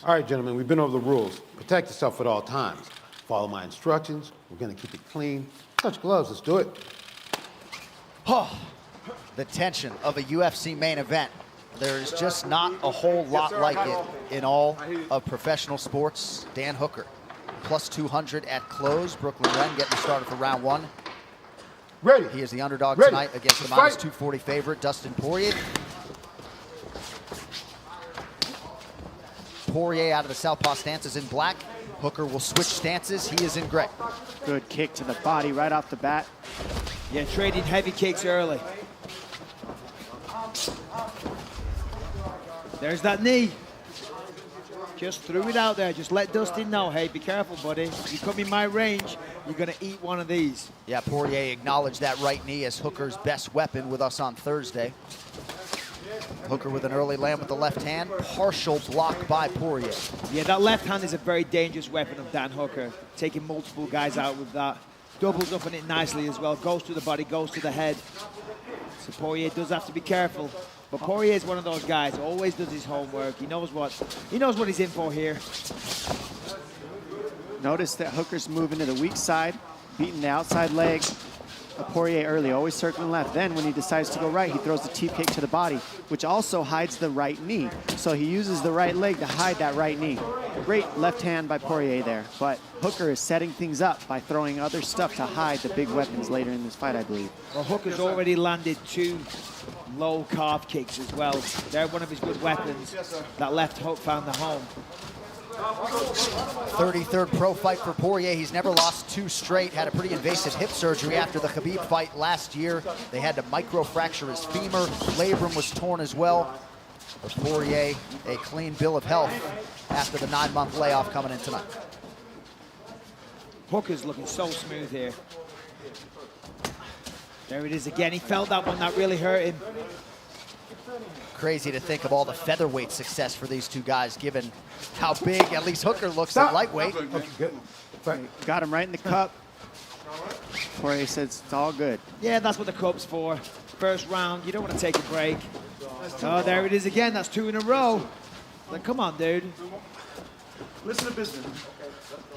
All right, gentlemen, we've been over the rules. Protect yourself at all times. Follow my instructions. We're going to keep it clean. Touch gloves. Let's do it. Oh, the tension of a UFC main event. There's just not a whole lot like it in all of professional sports. Dan Hooker, plus 200 at close. Brooklyn Wren getting started for round one. Ready. He is the underdog Ready. tonight against the Let's minus 240 favorite, Dustin Poirier. Poirier out of the southpaw stance is in black. Hooker will switch stances. He is in gray. Good kick to the body right off the bat. Yeah, trading heavy kicks early. There's that knee. Just threw it out there. Just let Dustin know, hey, be careful, buddy. If you come in my range, you're going to eat one of these. Yeah, Poirier acknowledged that right knee as Hooker's best weapon with us on Thursday. Hooker with an early land with the left hand. Partial block by Poirier. Yeah, that left hand is a very dangerous weapon of Dan Hooker. Taking multiple guys out with that. Doubles up on it nicely as well. Goes to the body, goes to the head. So Poirier does have to be careful. But Poirier is one of those guys, always does his homework. He knows what he's in for here. Notice that Hooker's moving to the weak side, beating the outside leg of Poirier early, always circling left. Then when he decides to go right, he throws the teep kick to the body, which also hides the right knee. So he uses the right leg to hide that right knee. Great left hand by Poirier there, but Hooker is setting things up by throwing other stuff to hide the big weapons later in this fight, I believe. Well, Hooker's already landed 2 low calf kicks as well. They're one of his good weapons. That left hook found the home. 33rd pro fight for Poirier. He's never lost 2 straight. Had a pretty invasive hip surgery after the Khabib fight last year. They had to microfracture his femur. Labrum was torn as well. But Poirier, a clean bill of health after the 9-month layoff coming in tonight. Hooker's looking so smooth here. There it is again. He felt that one. That really hurt him. Crazy to think of all the featherweight success for these 2 guys, given how big at least Hooker looks at lightweight. Okay, good. Got him right in the cup. Poirier says it's all good. Yeah, that's what the cup's for. First round, you don't want to take a break. Oh, there it is again. That's 2 in a row. Like, come on, dude. Listen to business.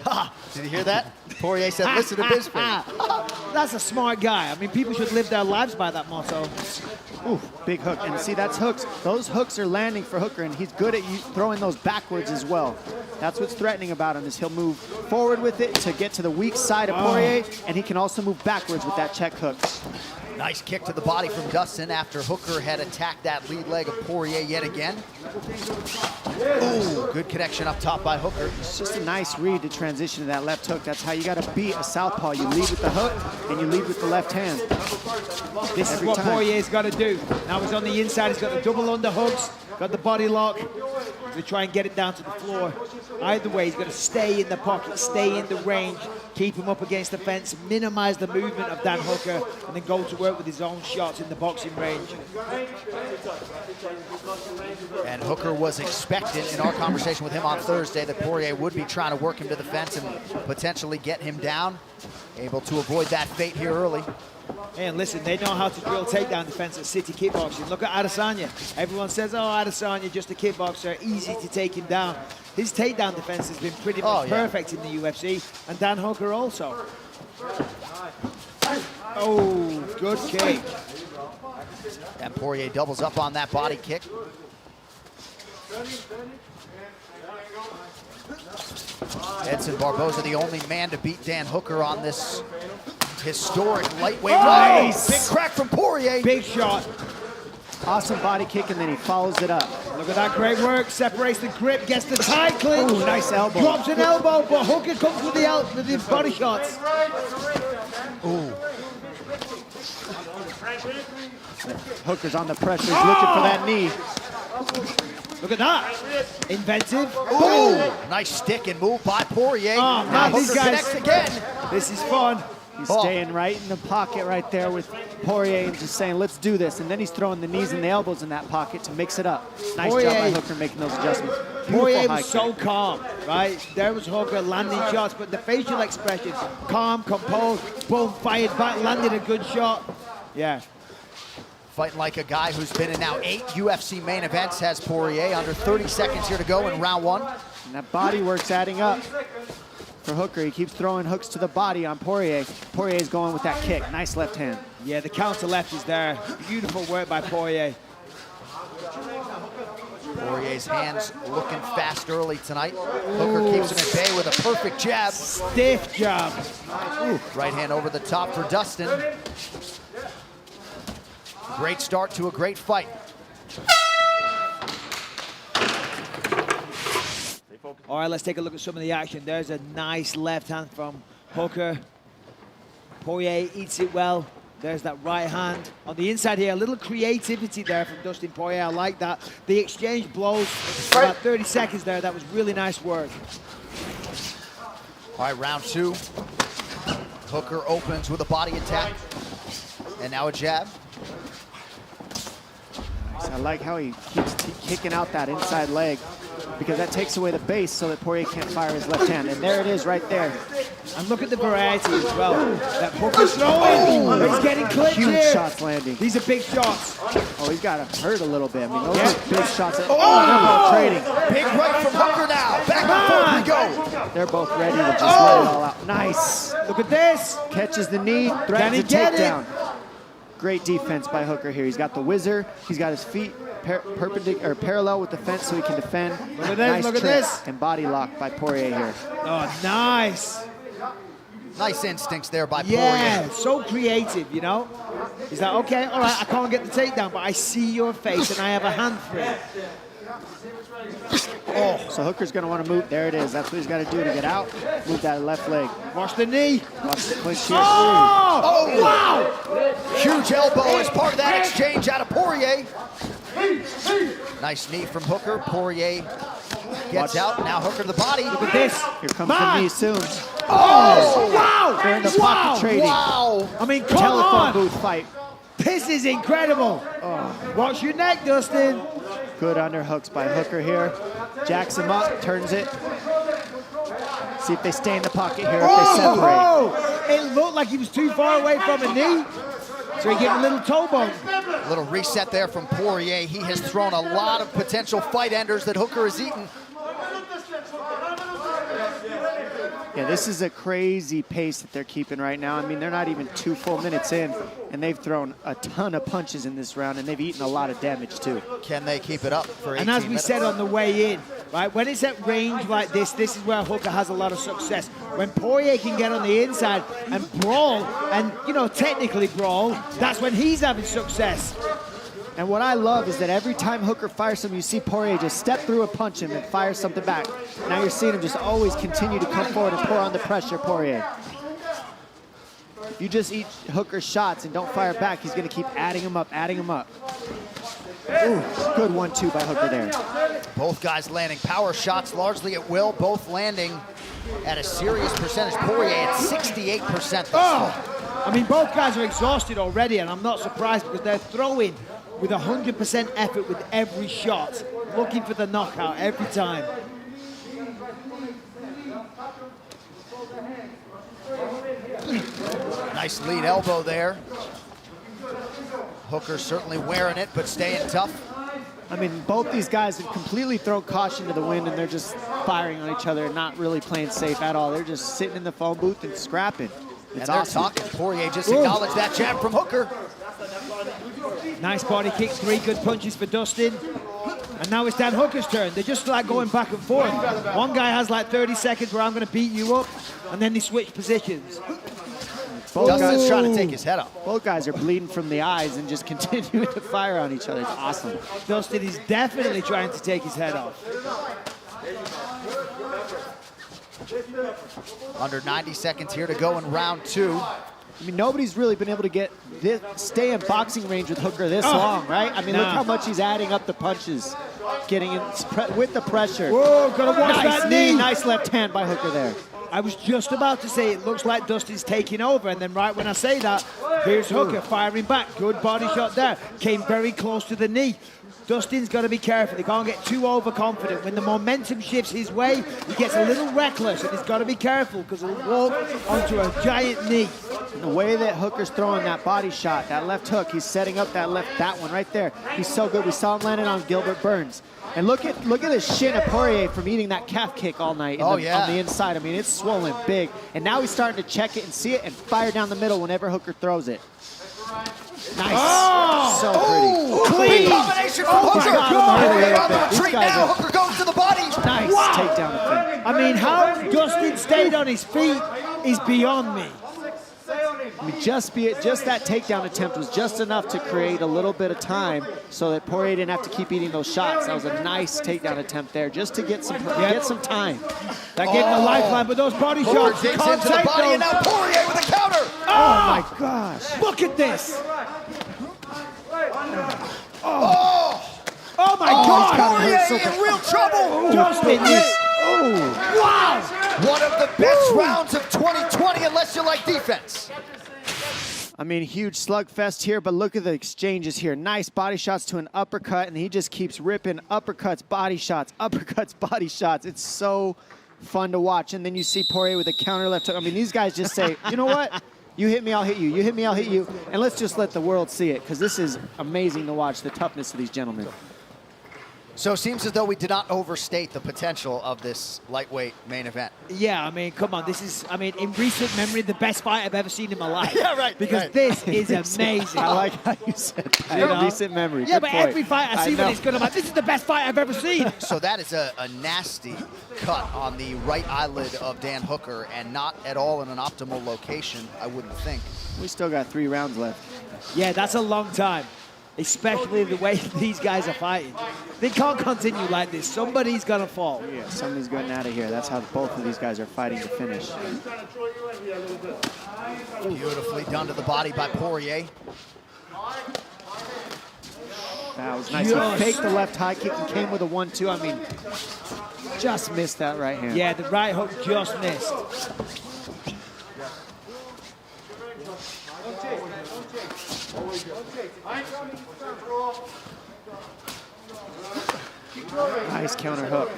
Ha! Did you hear that? Poirier said, listen to Bisping. That's a smart guy. I mean, people should live their lives by that motto. Ooh, big hook. And see, that's hooks. Those hooks are landing for Hooker, and he's good at throwing those backwards as well. That's what's threatening about him, is he'll move forward with it to get to the weak side of Poirier, and he can also move backwards with that check hook. Nice kick to the body from Dustin after Hooker had attacked that lead leg of Poirier yet again. Ooh, good connection up top by Hooker. It's just a nice read to transition to that left hook. That's how you got to beat a southpaw. You lead with the hook, and you lead with the left hand. This is what Poirier's got to do. Now he's on the inside. He's got the double underhooks, got the body lock. To try and get it down to the floor. Either way, he's got to stay in the pocket, stay in the range, keep him up against the fence, minimize the movement of Dan Hooker, and then go to work with his own shots in the boxing range. And Hooker was expectant in our conversation with him on Thursday that Poirier would be trying to work him to the fence and potentially get him down. Able to avoid that fate here early. And listen, they know how to drill takedown defense at City Kickboxing. Look at Adesanya. Everyone says, oh, Adesanya, just a kickboxer, easy to take him down. His takedown defense has been pretty much perfect in the UFC, and Dan Hooker also. Oh, good kick. And Poirier doubles up on that body kick. Edson Barboza, the only man to beat Dan Hooker on this historic lightweight. Nice. Big crack from Poirier. Big shot. Awesome body kick, and then he follows it up. Look at that great work. Separates the grip, gets the tight clinch. Ooh, nice elbow. Drops an elbow, but Hooker comes with the body shots. Ooh. Hooker's on the pressure. He's looking for that knee. Look at that. Inventive. Ooh. Nice stick and move by Poirier. Oh, now these Hooker guys connects again. This is fun. He's staying right in the pocket right there with Poirier and just saying, let's do this. And then he's throwing the knees and the elbows in that pocket to mix it up. Nice job by Hooker making those adjustments. Poirier was so calm, right? There was Hooker landing shots, but the facial expression, calm, composed, boom, fired back, landed a good shot. Yeah. Fighting like a guy who's been in now 8 UFC main events, has Poirier. Under 30 seconds here to go in round 1. And that body work's adding up for Hooker. He keeps throwing hooks to the body on Poirier. Poirier's going with that kick. Nice left hand. Yeah, the counter left is there. Beautiful work by Poirier. Poirier's hands looking fast early tonight. Hooker keeps him at bay with a perfect jab. Stiff jab. Ooh, right hand over the top for Dustin. Great start to a great fight. All right, let's take a look at some of the action. There's a nice left hand from Hooker. Poirier eats it well. There's that right hand. On the inside here, a little creativity there from Dustin Poirier. I like that. The exchange blows for about 30 seconds there. That was really nice work. All right, round 2. Hooker opens with a body attack. And now a jab. I like how he keeps kicking out that inside leg, because that takes away the base so that Poirier can't fire his left hand. And there it is right there. And look at the variety as well. That Hooker's throwing. He's getting clipped Huge here. shots landing. These are big shots. Oh, he's got to hurt a little bit. I mean, those Yeah. are big shots. They're both trading. Big right from Hooker now. Back and forth we go. They're both ready to just let it all out. Nice. Look at this. Catches the knee, Can threatens he a get it? takedown. Great defense by Hooker here. He's got the whizzer. He's got his feet perpendicular or parallel with the fence so he can defend. Look at this, Nice look at trick this. and body lock by Poirier here. Oh, nice. Nice instincts there by Yeah, Poirier. so creative, you know? He's like, okay, all right, I can't get the takedown, but I see your face and I have a hand for it. Oh, so Hooker's going to want to move. There it is. That's what he's got to do to get out. Move that left leg. Watch the knee. Watch the clinch here. Oh, wow. Huge elbow as part of that exchange out of Poirier. Nice knee from Hooker. Poirier gets out. Now Hooker to the body. Look at this. Here comes Man. the knee soon. Oh, wow. They're in the pocket trading. Wow. I mean, come Telephone on. booth fight. This is incredible. Watch your neck, Dustin. Good underhooks by Hooker here. Jacks him up, turns it. See if they stay in the pocket here, if they separate. Oh, it looked like he was too far away from a knee. So he gave a little toe bone. Little reset there from Poirier. He has thrown a lot of potential fight enders that Hooker has eaten. Yeah, this is a crazy pace that they're keeping right now. I mean, they're not even 2 full minutes in, and they've thrown a ton of punches in this round, and they've eaten a lot of damage too. Can they keep it up for 18 And as we minutes? said on the way in, right, when it's at range like this is where Hooker has a lot of success. When Poirier can get on the inside and brawl, and, you know, technically brawl, that's when he's having success. And what I love is that every time Hooker fires something, you see Poirier just step through and punch him and fire something back. Now you're seeing him just always continue to come forward and pour on the pressure, Poirier. If you just eat Hooker's shots and don't fire back, he's going to keep adding them up, adding them up. Ooh, good 1-2 by Hooker there. Both guys landing power shots largely at will, both landing at a serious percentage. Poirier at 68% thus far. I mean, both guys are exhausted already, and I'm not surprised because they're throwing with 100% effort with every shot, looking for the knockout every time. Nice lead elbow there. Hooker certainly wearing it, but staying tough. I mean, both these guys have completely thrown caution to the wind, and they're just firing on each other and not really playing safe at all. They're just sitting in the phone booth and scrapping. And It's they're awesome. talking. Poirier just acknowledged that jab from Hooker. Nice body kick, 3 good punches for Dustin. And now it's Dan Hooker's turn. They're just like going back and forth. One guy has like 30 seconds where I'm going to beat you up, and then they switch positions. Dustin's trying to take his head off. Both guys are bleeding from the eyes and just continuing to fire on each other. It's awesome. Dustin is definitely trying to take his head off. Under 90 seconds here to go in round 2. I mean, nobody's really been able to get this, stay in boxing range with Hooker this long, right? I mean, look how much he's adding up the punches, getting in with the pressure. Whoa, gotta watch Nice that knee, knee. nice left hand by Hooker there. I was just about to say it looks like Dustin's taking over, and then right when I say that, here's Hooker firing back. Good body shot there. Came very close to the knee. Dustin's got to be careful. He can't get too overconfident. When the momentum shifts his way, he gets a little reckless, and he's got to be careful because he'll walk onto a giant knee. The way that Hooker's throwing that body shot, that left hook, he's setting up that one right there. He's so good. We saw him landing on Gilbert Burns. And look at the shin of Poirier from eating that calf kick all night on the inside. I mean, it's swollen big. And now he's starting to check it and see it and fire down the middle whenever Hooker throws it. Nice. Oh! So pretty. Clean combination from Hooker. Poirier on the retreat now. Hooker goes to the body. Nice takedown attempt. I mean, how Dustin stayed on his feet is beyond me. I mean, just that takedown attempt was just enough to create a little bit of time so that Poirier didn't have to keep eating those shots. That was a nice takedown attempt there, just to get some time. That gave him a lifeline, but those body shots, you can't into the take body, those. and now Poirier with a counter. Oh my gosh. Look at this. Oh my God. Poirier in real trouble. Dustin is, Wow. One of the best rounds of 2020, unless you like defense. I mean, huge slugfest here, but look at the exchanges here. Nice body shots to an uppercut, and he just keeps ripping uppercuts, body shots, uppercuts, body shots. It's so fun to watch. And then you see Poirier with a counter left hook. I mean, these guys just say, you know what? You hit me, I'll hit you. You hit me, I'll hit you. And let's just let the world see it, because this is amazing to watch, the toughness of these gentlemen. So it seems as though we did not overstate the potential of this lightweight main event. yeah, I mean, come on. This is, I mean, in recent memory, the best fight I've ever seen in my life. Yeah, right, Because right. this is amazing. I like how you said that. You know? Recent memory. Yeah, Good but point. every fight I see when it's good, I'm like, this is the best fight I've ever seen. So that is a nasty cut on the right eyelid of Dan Hooker, and not at all in an optimal location, I wouldn't think. We still got 3 rounds left. Yeah, that's a long time, especially the way these guys are fighting. They can't continue like this. Somebody's gonna fall. Yeah, somebody's getting out of here. That's how both of these guys are fighting to finish. Beautifully done to the body by Poirier. That was nice. Yes. He faked the left high kick and came with a 1-2. I mean, just missed that right hand. Yeah, the right hook just missed. Nice counter hook.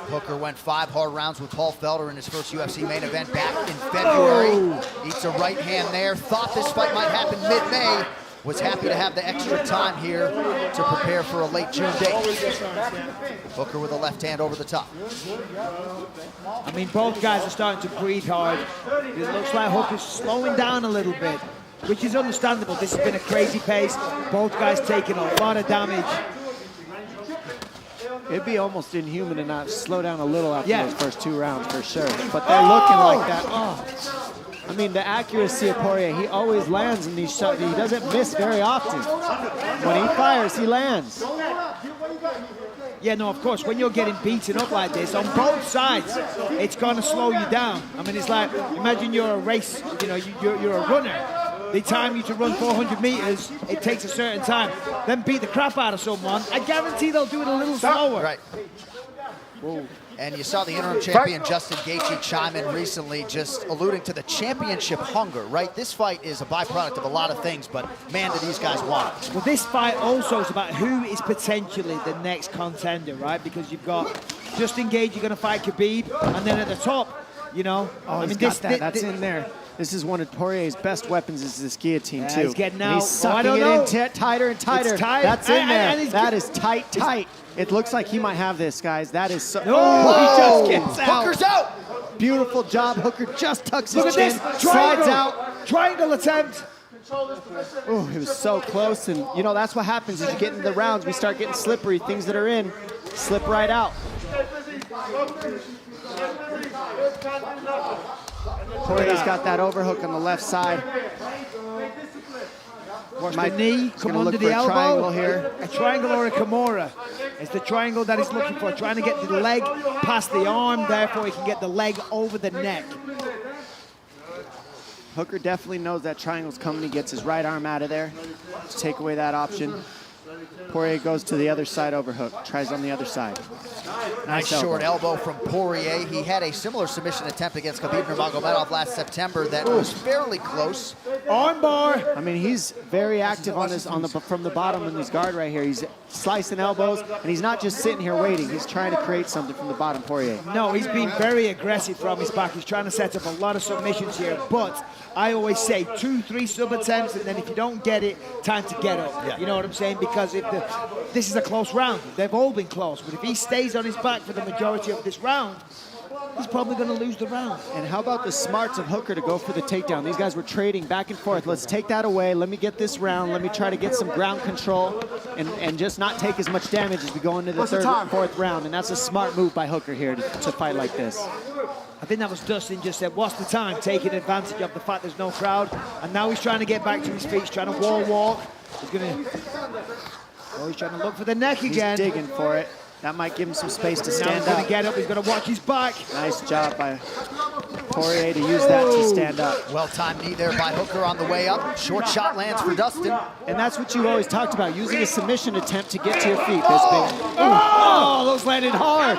Hooker went 5 hard rounds with Paul Felder in his first UFC main event back in February. Eats a right hand there. Thought this fight might happen mid-May. Was happy to have the extra time here to prepare for a late June date. Hooker with a left hand over the top. I mean, both guys are starting to breathe hard. It looks like Hooker's slowing down a little bit, which is understandable. This has been a crazy pace. Both guys taking a lot of damage. It'd be almost inhuman to not slow down a little after Yeah. those first 2 rounds for sure. But they're looking like that. Oh. I mean, the accuracy of Poirier, he always lands in these shots. He doesn't miss very often. When he fires, he lands. Yeah, no, of course, when you're getting beaten up like this on both sides, it's going to slow you down. I mean, it's like, imagine you're a race, you know, you're a runner. They time you to run 400 meters, it takes a certain time. Then beat the crap out of someone. I guarantee they'll do it a little slower. Right. And you saw the interim champion, Justin Gaethje, chime in recently, just alluding to the championship hunger, right? This fight is a byproduct of a lot of things, but man, do these guys want it. Well, this fight also is about who is potentially the next contender, right? Because you've got Justin Gaethje, you're going to fight Khabib, and then at the top, you know, Oh, he's got that. That's in there. This is one of Poirier's best weapons, is this guillotine, Yeah, too. he's getting And out. he's Oh, I sucking don't it know. in tighter and tighter. It's tight. That's in there. And he's That is tight, tight. It looks like he might have this, guys. That is so... Oh, he just gets out. Hooker's out! Beautiful job. Hooker just tucks Look his at chin, this. slides Triangle. out. Triangle attempt. Oh, it was so close. And, you know, that's what happens as you get into the rounds. We start getting slippery. Things that are in slip right out. Poirier's got that overhook on the left side. Watch the knee, come gonna under look the for a elbow. triangle here. A triangle or a Kimura. It's the triangle that he's looking for, trying to get the leg past the arm, therefore he can get the leg over the neck. Hooker definitely knows that triangle's coming. He gets his right arm out of there to take away that option. Poirier goes to the other side overhook, tries on the other side. Nice short elbow from Poirier. He had a similar submission attempt against Khabib Nurmagomedov last September that was fairly close. Armbar. I mean, he's very active on this from the bottom in his guard right here. He's slicing elbows, and he's not just sitting here waiting. He's trying to create something from the bottom, Poirier. No, he's been very aggressive from his back. He's trying to set up a lot of submissions here, but I always say 2-3 sub attempts, and then if you don't get it, time to get up. Yeah. You know what I'm saying? Because this is a close round. They've all been close, but if he stays on his back for the majority of this round, he's probably going to lose the round. And how about the smarts of Hooker to go for the takedown? These guys were trading back and forth. Let's take that away. Let me get this round. Let me try to get some ground control and just not take as much damage as we go into the third and fourth round. And that's a smart move by Hooker here to fight like this. I think that was Dustin just said, what's the time? Taking advantage of the fact there's no crowd. And now he's trying to get back to his feet. He's trying to wall walk. He's going to... Oh, he's trying to look for the neck again. He's digging for it. That might give him some space to Now stand he's going up. to get up. He's going to watch his back. Nice job by Poirier to use that to stand up. Well-timed knee there by Hooker on the way up. Short shot lands for Dustin. And that's what you always talked about, using a submission attempt to get to your feet. Bisping. Oh, those landed hard.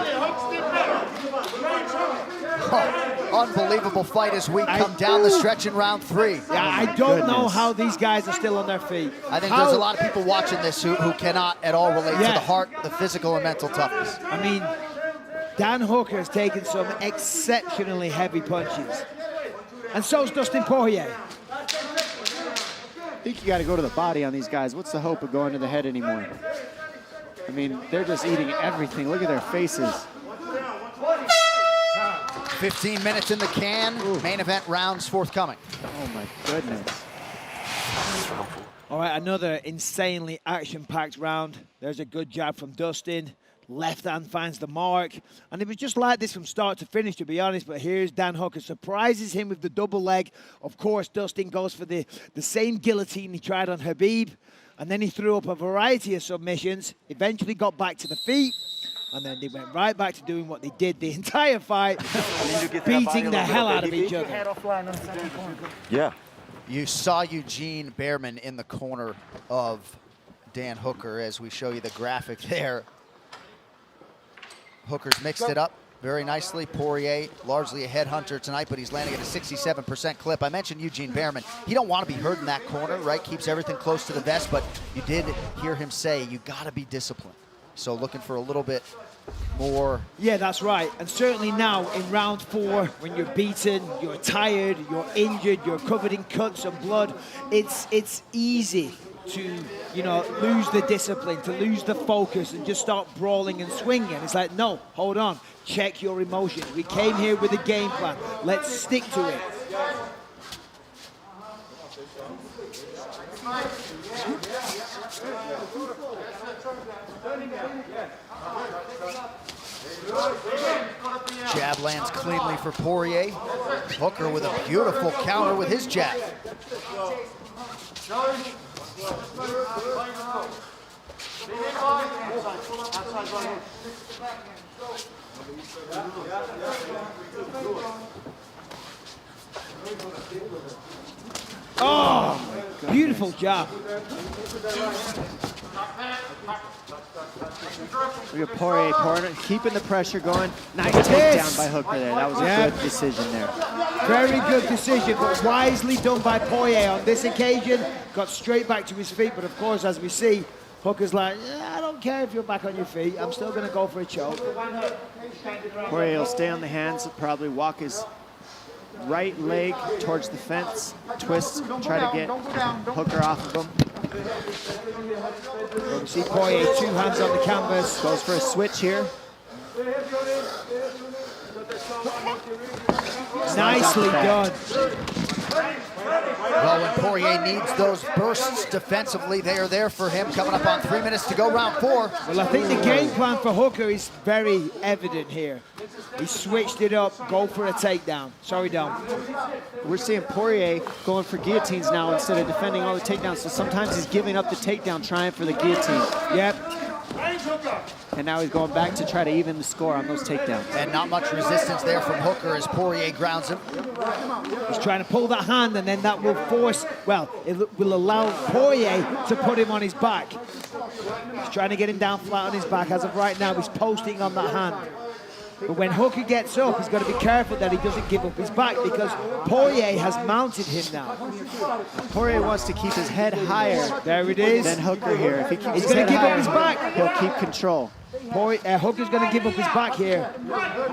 Unbelievable fight as we come down the stretch in round 3. Yeah, I don't know how these guys are still on their feet. I think there's a lot of people watching this who cannot at all relate to the heart, the physical, and mental toughness. I mean, Dan Hooker has taken some exceptionally heavy punches. And so's Dustin Poirier. I think you got to go to the body on these guys. What's the hope of going to the head anymore? I mean, they're just eating everything. Look at their faces. 15 minutes in the can. Main event rounds forthcoming. Oh, my goodness. All right, another insanely action-packed round. There's a good jab from Dustin. Left hand finds the mark. And it was just like this from start to finish, to be honest. But here's Dan Hooker. Surprises him with the double leg. Of course, Dustin goes for the same guillotine he tried on Khabib. And then he threw up a variety of submissions. Eventually got back to the feet. And then they went right back to doing what they did the entire fight, beating the hell out of each other. Yeah. You saw Eugene Behrman in the corner of Dan Hooker as we show you the graphic there. Hooker's mixed it up very nicely. Poirier, largely a headhunter tonight, but he's landing at a 67% clip. I mentioned Eugene Behrman. He don't want to be hurt in that corner, right? Keeps everything close to the vest, but you did hear him say, you got to be disciplined. So looking for a little bit more. Yeah, that's right. And certainly now in round 4, when you're beaten, you're tired, you're injured, you're covered in cuts and blood, it's easy to, you know, lose the discipline, to lose the focus and just start brawling and swinging. It's like, no, hold on, check your emotions. We came here with a game plan. Let's stick to it. Jab lands cleanly for Poirier. Hooker with a beautiful counter with his jab. Oh, beautiful job. Look at Poirier keeping the pressure going. Nice takedown by Hooker there. That was a good decision there. Very good decision, but wisely done by Poirier on this occasion. Got straight back to his feet, but of course, as we see, Hooker's like, yeah, I don't care if you're back on your feet. I'm still going to go for a choke. Poirier will stay on the hands, probably walk his right leg towards the fence, twist, try to get Hooker off of him. Well, we see Poirier 2 hands on the canvas. Goes for a switch here. Nicely done. Well, when Poirier needs those bursts defensively, they are there for him. Coming up on 3 minutes to go, round 4. Well, I think the game plan for Hooker is very evident here. He switched it up, go for a takedown. Sorry, Dom. We're seeing Poirier going for guillotines now instead of defending all the takedowns. So sometimes he's giving up the takedown, trying for the guillotine. Yep. And now he's going back to try to even the score on those takedowns. And not much resistance there from Hooker as Poirier grounds him. He's trying to pull that hand, and then that will force, well, it will allow Poirier to put him on his back. He's trying to get him down flat on his back. As of right now, he's posting on that hand. But when Hooker gets up, he's got to be careful that he doesn't give up his back because Poirier has mounted him now. Poirier wants to keep his head higher. There it is. Than Hooker here. If he keeps He's his going head to give higher, up his back. he'll keep control. Hooker's going to give up his back here.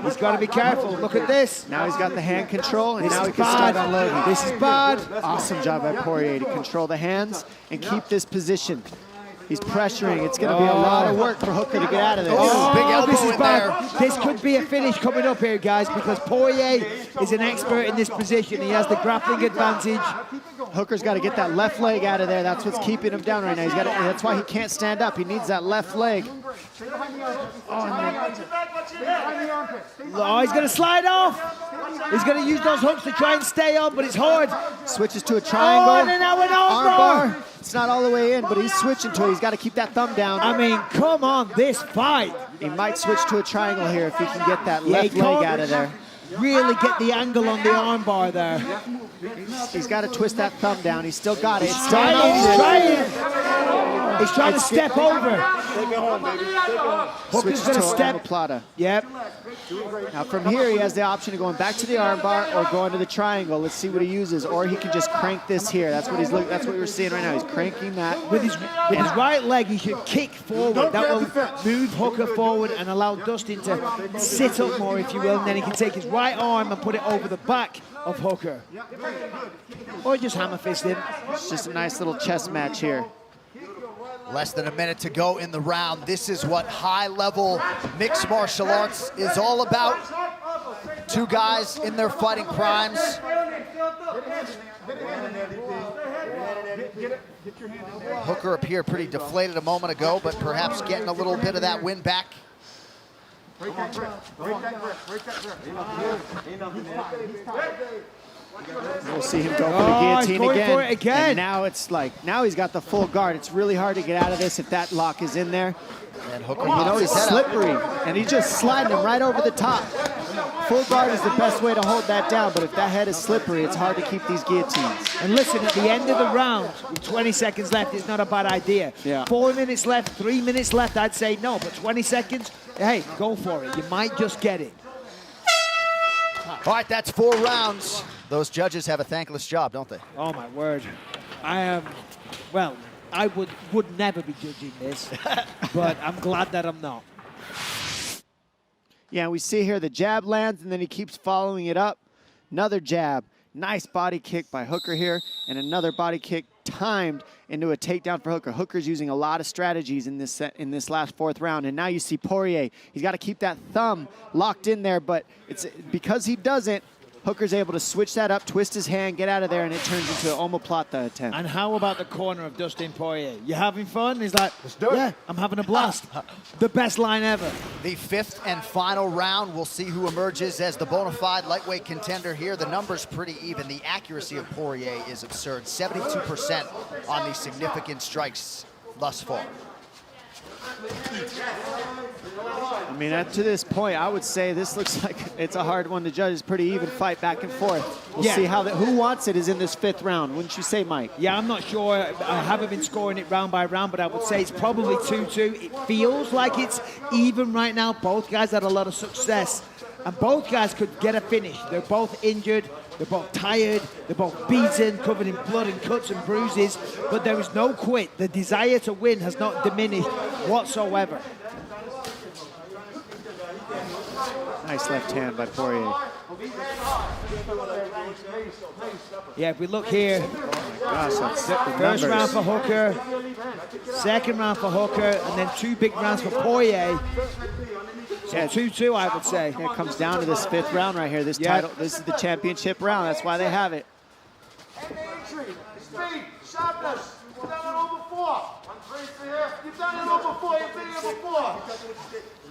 He's got to be careful. Look at this. Now he's got the hand control, and This now is he can start bad. unloading. This is bad. Awesome job by Poirier to control the hands and keep this position. He's pressuring. It's going to be a lot of work for Hooker to get out of this. Oh, big elbow this is in bad. This could be a finish coming up here, guys, because Poirier is an expert in this position. He has the grappling advantage. Hooker's got to get that left leg out of there. That's what's keeping him down right now. That's why he can't stand up. He needs that left leg. Oh, he's going to slide off. He's going to use those hooks to try and stay on, but it's hard. Switches to a triangle. Oh, and then now an armbar. It's not all the way in, but he's switching to it. He's got to keep that thumb down. I mean, come on, this fight. He might switch to a triangle here if he can get that Yeah, left he leg can't out of there. Really get the angle on the armbar there. He's got to twist that thumb down. He's still got it. He's trying. He's trying to step over. Take it home, baby. Take it home. Hooker's Switches going to to step. omoplata. Yep. Now from here, he has the option of going back to the armbar or going to the triangle. Let's see what he uses. Or he can just crank this here. That's what that's what we're seeing right now. He's cranking that. With his right leg, he should kick forward. That will move Hooker forward and allow Dustin to sit up more, if you will, and then he can take his right arm and put it over the back of Hooker. Or just hammer fist him. It's just a nice little chess match here. Less than a minute to go in the round. This is what high-level mixed martial arts is all about. Two guys in their fighting primes. Hooker appeared pretty deflated a moment ago, but perhaps getting a little bit of that win back. We'll see him go for the he's guillotine going again. for it again. And now it's like, now he's got the full guard. It's really hard to get out of this if that lock is in there. And Hooker You know, pops he's his head up. slippery, and he's just sliding him right over the top. Full guard is the best way to hold that down, but if that head is slippery, it's hard to keep these guillotines. And listen, at the end of the round, with 20 seconds left, it's not a bad idea. Yeah. 4 minutes left, 3 minutes left, I'd say no, but 20 seconds, hey, go for it. You might just get it. All right, that's 4 rounds. Those judges have a thankless job, don't they? Oh my word. I am, well, I would never be judging this, but I'm glad that I'm not. Yeah, we see here the jab lands, and then he keeps following it up. Another jab. Nice body kick by Hooker here, and another body kick timed into a takedown for Hooker. Hooker's using a lot of strategies in this last 4th round, and now you see Poirier. He's got to keep that thumb locked in there, but it's because he doesn't, Hooker's able to switch that up, twist his hand, get out of there, and it turns into an omoplata attempt. And how about the corner of Dustin Poirier? You having fun? He's like, Let's do it. yeah, I'm having a blast. The best line ever. The 5th and final round. We'll see who emerges as the bona fide lightweight contender here. The number's pretty even. The accuracy of Poirier is absurd. 72% on the significant strikes thus far. I mean, up to this point, I would say this looks like it's a hard one to judge. It's a pretty even fight back and forth. We'll Yeah. see how who wants it is in this 5th round. Wouldn't you say, Mike? Yeah, I'm not sure. I haven't been scoring it round by round, but I would say it's probably 2-2. It feels like it's even right now. Both guys had a lot of success, and both guys could get a finish. They're both injured. They're both tired. They're both beaten, covered in blood and cuts and bruises, but there is no quit. The desire to win has not diminished whatsoever. Nice left hand by Poirier. Yeah, if we look here, Gosh, that's the first numbers. round for Hooker, second round for Hooker, and then 2 big rounds for Poirier. So Yeah. 2-2, I would say. It comes down to this 5th round right here. This Yeah. title, this is the championship round. That's why they have it. Entry, speed, sharpness. You've done it all before. You've done it all before. You've been here before.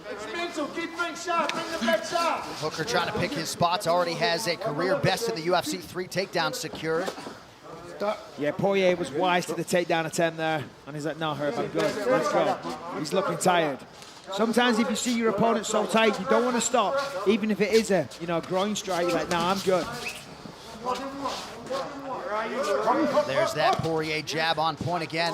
It's mental. Keep things sharp. Bring the back sharp. Hooker trying to pick his spots. Already has a career best in the UFC. 3 takedowns secured. Yeah, Poirier was wise to the takedown attempt there. And he's like, no, Herb, I'm good. Let's go. He's looking tired. Sometimes if you see your opponent so tight, you don't want to stop. Even if it is a, groin strike, you're like, no, I'm good. There's that Poirier jab on point again.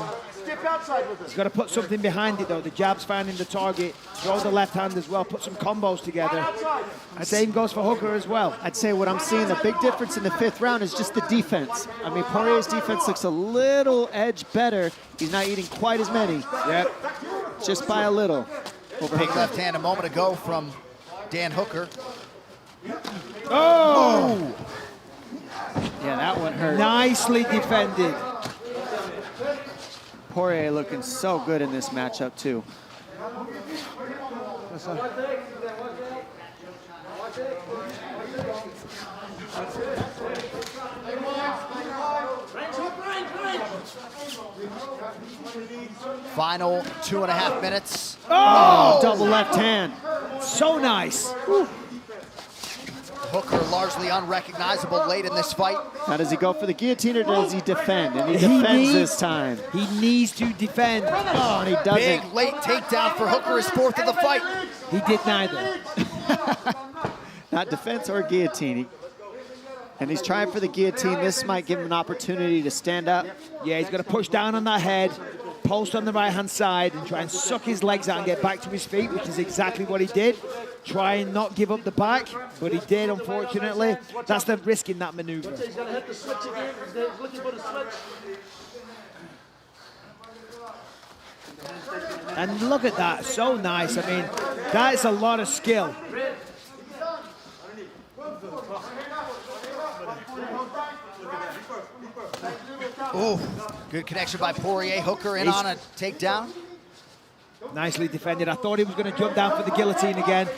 Step outside with He's us. got to put something behind it, though. The jab's finding the target. Throw the left hand as well. Put some combos together. Outside. Same goes for Hooker as well. I'd say what I'm seeing, the big difference in the 5th round is just the defense. I mean, Poirier's defense looks a little edge better. He's not eating quite as many. Yep. Just by a little. Big left hand a moment ago from Dan Hooker. Oh! Yeah, that one hurt. Nicely defended. Poirier looking so good in this matchup, too. Final 2.5 minutes. Oh, double left hand. So nice. Hooker largely unrecognizable late in this fight. Now, does he go for the guillotine or does he defend? And he defends this time. He needs to defend. Oh, and he doesn't. Big late takedown for Hooker, his 4th of the fight. He did neither. Not defense or guillotine. And he's trying for the guillotine. This might give him an opportunity to stand up. Yeah, he's got to push down on that head, post on the right-hand side, and try and suck his legs out and get back to his feet, which is exactly what he did. Try and not give up the back, but he did, unfortunately. That's the risk in that maneuver. He's gonna hit the switch again. He's looking for the switch. And look at that, so nice. I mean, that is a lot of skill. Ooh, good connection by Poirier. Hooker in on a takedown. Nicely defended. I thought he was going to jump down for the guillotine again.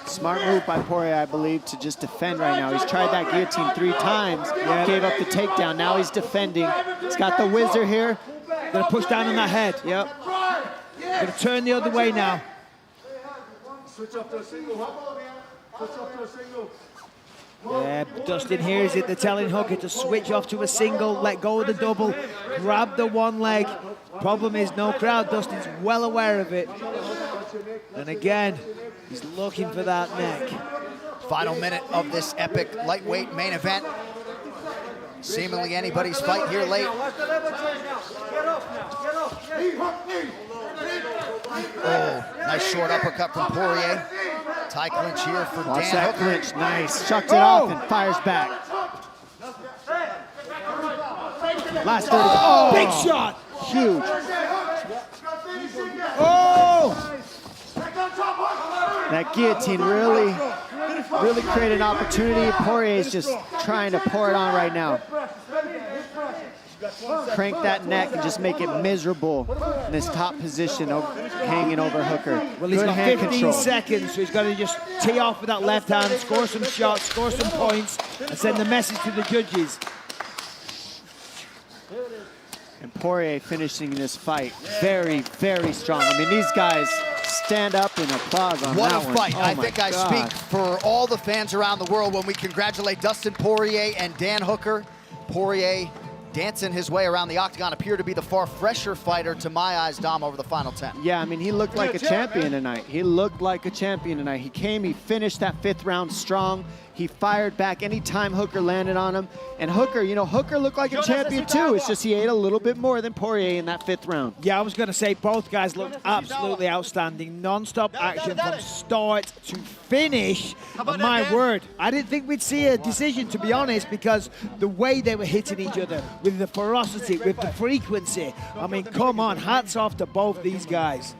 Smart move by Poirier, I believe, to just defend right now. He's tried that guillotine 3 times, gave up the takedown. Now he's defending. He's got the whizzer here. Going to push down on that head. Yep. Going to turn the other way now. Switch up to a single. Switch up to a single. Yeah, Dustin hears it. They're telling Hooker to switch off to a single, let go of the double, grab the one leg. Problem is, no crowd. Dustin's well aware of it. And again, he's looking for that neck. Final minute of this epic lightweight main event. Seemingly anybody's fight here late. Oh, nice short uppercut from Poirier. Tie clinch here for Watch Dan that Hooker. clinch. Nice. Chucked it off and fires back. Last 30. Oh, Big shot. huge. Oh! That guillotine really created an opportunity. Poirier's just trying to pour it on right now. Crank that neck and just make it miserable in this top position, hanging over Hooker. Well, he's Good got hand 15 control. seconds, so he's got to just tee off with that left hand, score some shots, score some points, and send the message to the judges. And Poirier finishing this fight very, very strong. I mean, these guys stand up and applause on What that a one. fight. Oh I my think I God. speak for all the fans around the world when we congratulate Dustin Poirier and Dan Hooker. Poirier dancing his way around the octagon, appeared to be the far fresher fighter to my eyes, Dom, over the final 10. Yeah, I mean, he looked like a champion tonight. He looked like a champion tonight. He came, he finished that 5th round strong. He fired back anytime Hooker landed on him. And Hooker, you know, Hooker looked like a champion too. It's just he ate a little bit more than Poirier in that 5th round. Yeah, I was going to say both guys looked absolutely outstanding. Non-stop action from start to finish. And my word, I didn't think we'd see a decision, to be honest, because the way they were hitting each other, with the ferocity, with the frequency. I mean, come on, hats off to both these guys.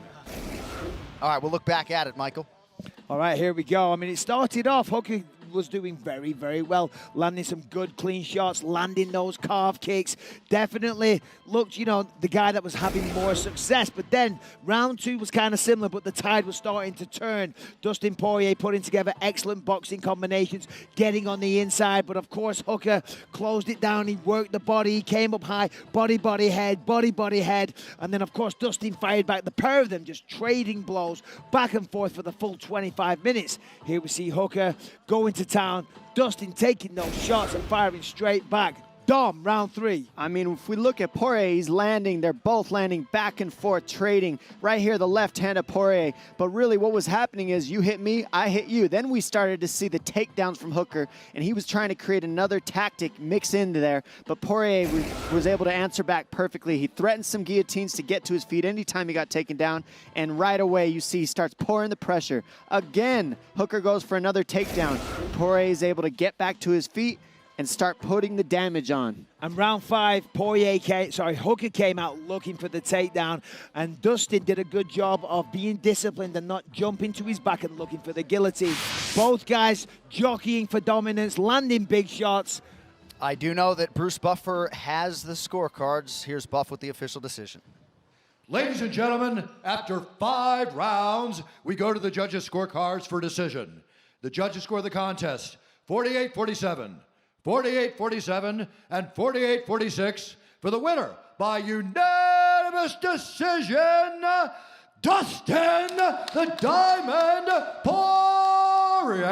All right, we'll look back at it, Michael. All right, here we go. I mean, it started off, Hooker was doing very, very well, landing some good clean shots, landing those calf kicks. Definitely looked, you know, the guy that was having more success. But then round 2 was kind of similar, but the tide was starting to turn. Dustin Poirier putting together excellent boxing combinations, getting on the inside. But of course, Hooker closed it down. He worked the body. He came up high, body, head, body, head. And then, of course, Dustin fired back. The pair of them just trading blows back and forth for the full 25 minutes. Here we see Hooker going to town. Dustin taking those shots and firing straight back. Dom, round 3. I mean, if we look at Poirier, he's landing. They're both landing back and forth, trading. Right here, the left hand of Poirier. But really what was happening is you hit me, I hit you. Then we started to see the takedowns from Hooker, and he was trying to create another tactic mix into there. But Poirier was able to answer back perfectly. He threatened some guillotines to get to his feet anytime he got taken down. And right away, you see he starts pouring the pressure. Again, Hooker goes for another takedown. Poirier is able to get back to his feet and start putting the damage on. And round 5, Hooker came out looking for the takedown, and Dustin did a good job of being disciplined and not jumping to his back and looking for the guillotine. Both guys jockeying for dominance, landing big shots. I do know that Bruce Buffer has the scorecards. Here's Buff with the official decision. Ladies and gentlemen, after 5 rounds, we go to the judges' scorecards for decision. The judges score the contest 48-47. 48-47 and 48-46 for the winner by unanimous decision, Dustin the Diamond Poirier.